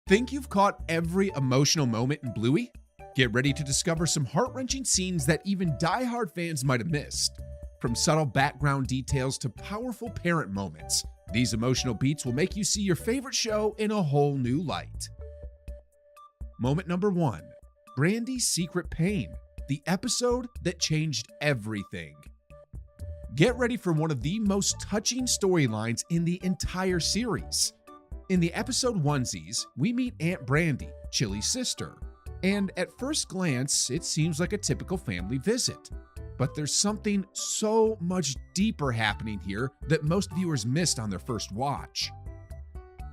Think you've caught every emotional moment in Bluey? Get ready to discover some heart-wrenching scenes that even die-hard fans might have missed. From subtle background details to powerful parent moments, these emotional beats will make you see your favorite show in a whole new light. Moment number 1. Brandy's Secret Pain, the episode that changed everything. Get ready for one of the most touching storylines in the entire series. In the episode Onesies, we meet Aunt Brandy, Chili's sister, and at first glance, it seems like a typical family visit. But there's something so much deeper happening here that most viewers missed on their first watch.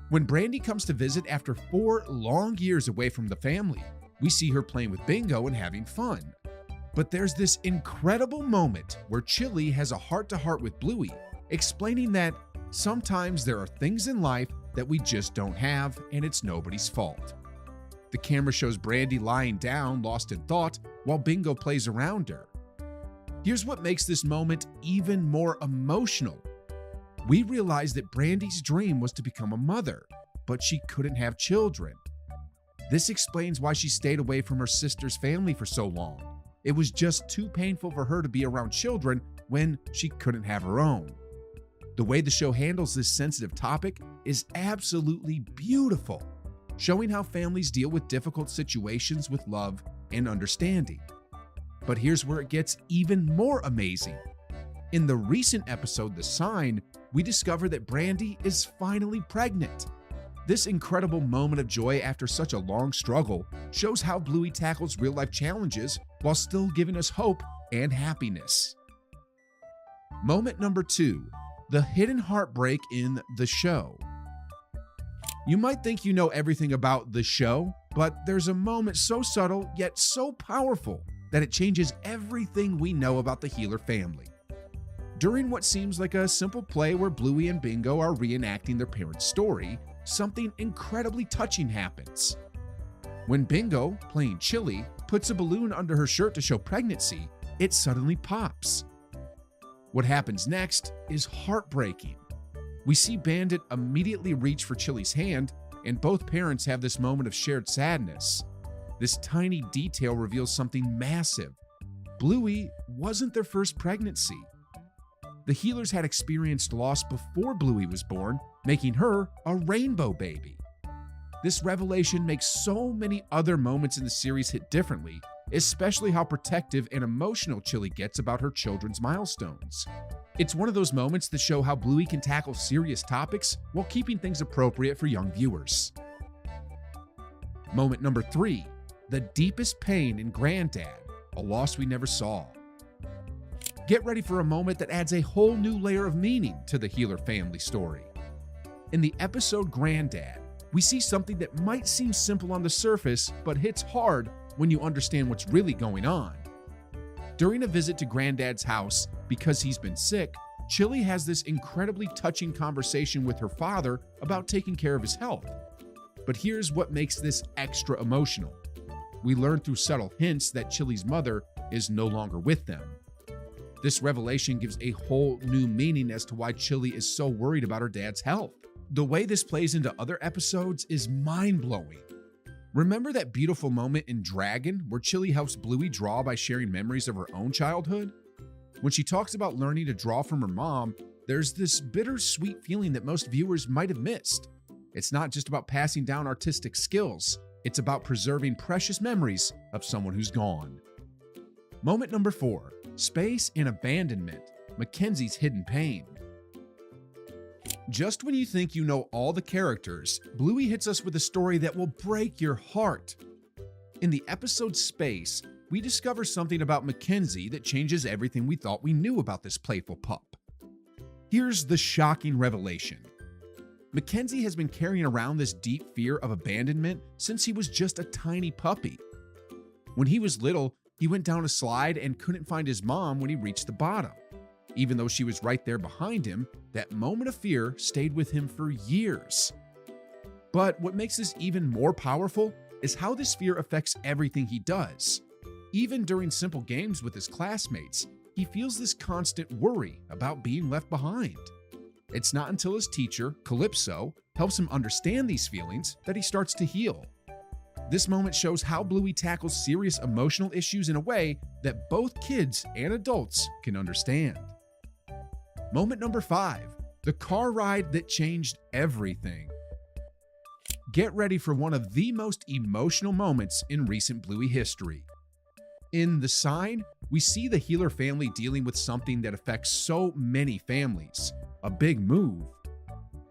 When Brandy comes to visit after 4 long years away from the family, we see her playing with Bingo and having fun. But there's this incredible moment where Chili has a heart-to-heart with Bluey, explaining that sometimes there are things in life that we just don't have, and it's nobody's fault. The camera shows Brandy lying down, lost in thought, while Bingo plays around her. Here's what makes this moment even more emotional. We realize that Brandy's dream was to become a mother, but she couldn't have children. This explains why she stayed away from her sister's family for so long. It was just too painful for her to be around children when she couldn't have her own. The way the show handles this sensitive topic is absolutely beautiful, showing how families deal with difficult situations with love and understanding. But here's where it gets even more amazing. In the recent episode, The Sign, we discover that Brandy is finally pregnant. This incredible moment of joy after such a long struggle shows how Bluey tackles real-life challenges while still giving us hope and happiness. Moment number 2. The hidden heartbreak in the show. You might think you know everything about the show, but there's a moment so subtle yet so powerful that it changes everything we know about the Healer family. During what seems like a simple play where Bluey and Bingo are reenacting their parents' story, something incredibly touching happens. When Bingo, playing Chili, puts a balloon under her shirt to show pregnancy, it suddenly pops. What happens next is heartbreaking. We see Bandit immediately reach for Chili's hand, and both parents have this moment of shared sadness. This tiny detail reveals something massive. Bluey wasn't their first pregnancy. The Healers had experienced loss before Bluey was born, making her a rainbow baby. This revelation makes so many other moments in the series hit differently, especially how protective and emotional Chili gets about her children's milestones. It's one of those moments that show how Bluey can tackle serious topics while keeping things appropriate for young viewers. Moment number 3. The deepest pain in Granddad, a loss we never saw. Get ready for a moment that adds a whole new layer of meaning to the Healer family story. In the episode Granddad, we see something that might seem simple on the surface, but hits hard when you understand what's really going on. During a visit to Granddad's house, because he's been sick, Chili has this incredibly touching conversation with her father about taking care of his health. But here's what makes this extra emotional. We learn through subtle hints that Chili's mother is no longer with them. This revelation gives a whole new meaning as to why Chili is so worried about her dad's health. The way this plays into other episodes is mind-blowing. Remember that beautiful moment in Dragon where Chili helps Bluey draw by sharing memories of her own childhood? When she talks about learning to draw from her mom, there's this bittersweet feeling that most viewers might have missed. It's not just about passing down artistic skills, it's about preserving precious memories of someone who's gone. Moment number 4. Space and abandonment, Mackenzie's hidden pain. Just when you think you know all the characters, Bluey hits us with a story that will break your heart. In the episode Space, we discover something about Mackenzie that changes everything we thought we knew about this playful pup. Here's the shocking revelation. Mackenzie has been carrying around this deep fear of abandonment since he was just a tiny puppy. When he was little, he went down a slide and couldn't find his mom when he reached the bottom. Even though she was right there behind him, that moment of fear stayed with him for years. But what makes this even more powerful is how this fear affects everything he does. Even during simple games with his classmates, he feels this constant worry about being left behind. It's not until his teacher, Calypso, helps him understand these feelings that he starts to heal. This moment shows how Bluey tackles serious emotional issues in a way that both kids and adults can understand. Moment number 5, the car ride that changed everything. Get ready for one of the most emotional moments in recent Bluey history. In The Sign, we see the Healer family dealing with something that affects so many families, a big move.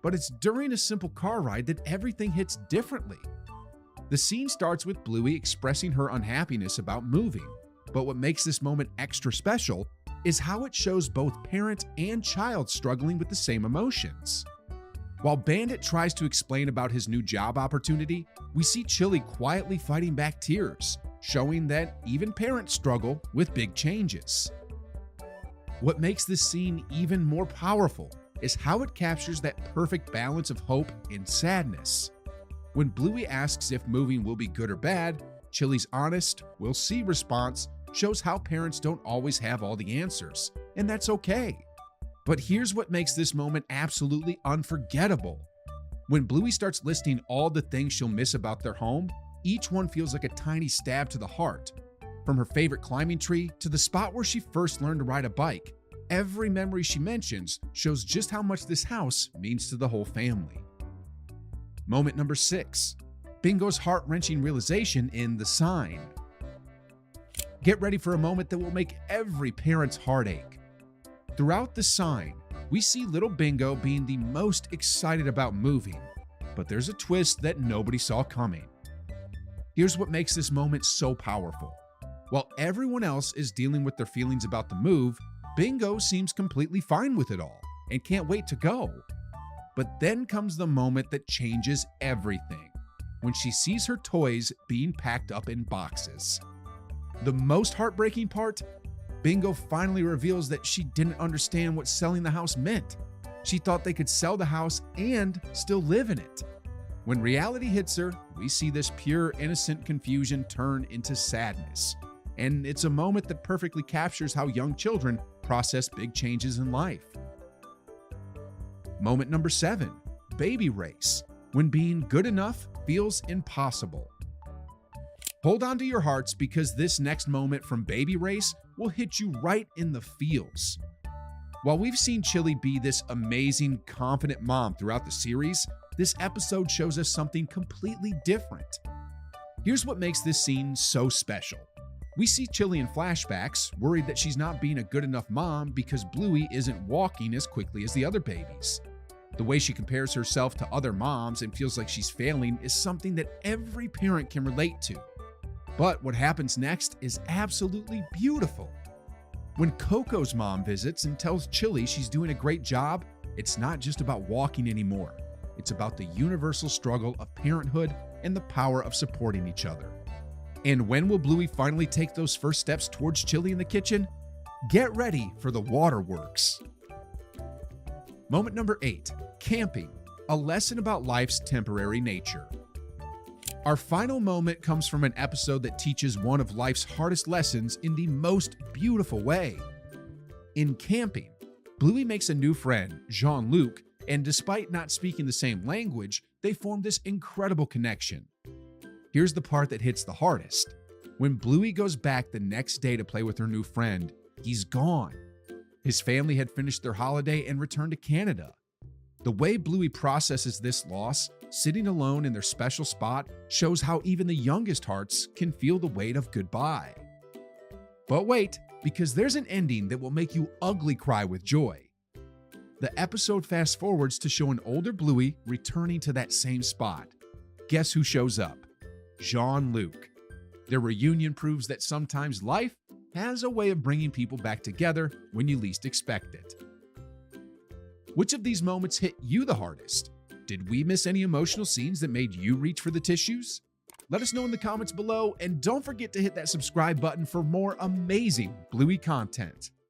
But it's during a simple car ride that everything hits differently. The scene starts with Bluey expressing her unhappiness about moving, but what makes this moment extra special is how it shows both parent and child struggling with the same emotions. While Bandit tries to explain about his new job opportunity, we see Chili quietly fighting back tears, showing that even parents struggle with big changes. What makes this scene even more powerful is how it captures that perfect balance of hope and sadness. When Bluey asks if moving will be good or bad, Chili's honest, "we'll see" response shows how parents don't always have all the answers, and that's okay. But here's what makes this moment absolutely unforgettable. When Bluey starts listing all the things she'll miss about their home, each one feels like a tiny stab to the heart. From her favorite climbing tree to the spot where she first learned to ride a bike, every memory she mentions shows just how much this house means to the whole family. Moment number 6, Bingo's heart-wrenching realization in The Sign. Get ready for a moment that will make every parent's heart ache. Throughout The Sign, we see little Bingo being the most excited about moving, but there's a twist that nobody saw coming. Here's what makes this moment so powerful. While everyone else is dealing with their feelings about the move, Bingo seems completely fine with it all and can't wait to go. But then comes the moment that changes everything, when she sees her toys being packed up in boxes. The most heartbreaking part? Bingo finally reveals that she didn't understand what selling the house meant. She thought they could sell the house and still live in it. When reality hits her, we see this pure, innocent confusion turn into sadness. And it's a moment that perfectly captures how young children process big changes in life. Moment number 7, baby race, when being good enough feels impossible. Hold on to your hearts because this next moment from Baby Race will hit you right in the feels. While we've seen Chili be this amazing, confident mom throughout the series, this episode shows us something completely different. Here's what makes this scene so special. We see Chili in flashbacks, worried that she's not being a good enough mom because Bluey isn't walking as quickly as the other babies. The way she compares herself to other moms and feels like she's failing is something that every parent can relate to. But what happens next is absolutely beautiful. When Coco's mom visits and tells Chili she's doing a great job, it's not just about walking anymore. It's about the universal struggle of parenthood and the power of supporting each other. And when will Bluey finally take those first steps towards Chili in the kitchen? Get ready for the waterworks. Moment number 8, camping, a lesson about life's temporary nature. Our final moment comes from an episode that teaches one of life's hardest lessons in the most beautiful way. In camping, Bluey makes a new friend, Jean-Luc, and despite not speaking the same language, they form this incredible connection. Here's the part that hits the hardest. When Bluey goes back the next day to play with her new friend, he's gone. His family had finished their holiday and returned to Canada. The way Bluey processes this loss, sitting alone in their special spot, shows how even the youngest hearts can feel the weight of goodbye. But wait, because there's an ending that will make you ugly cry with joy. The episode fast forwards to show an older Bluey returning to that same spot. Guess who shows up? Jean-Luc. Their reunion proves that sometimes life has a way of bringing people back together when you least expect it. Which of these moments hit you the hardest? Did we miss any emotional scenes that made you reach for the tissues? Let us know in the comments below, and don't forget to hit that subscribe button for more amazing Bluey content.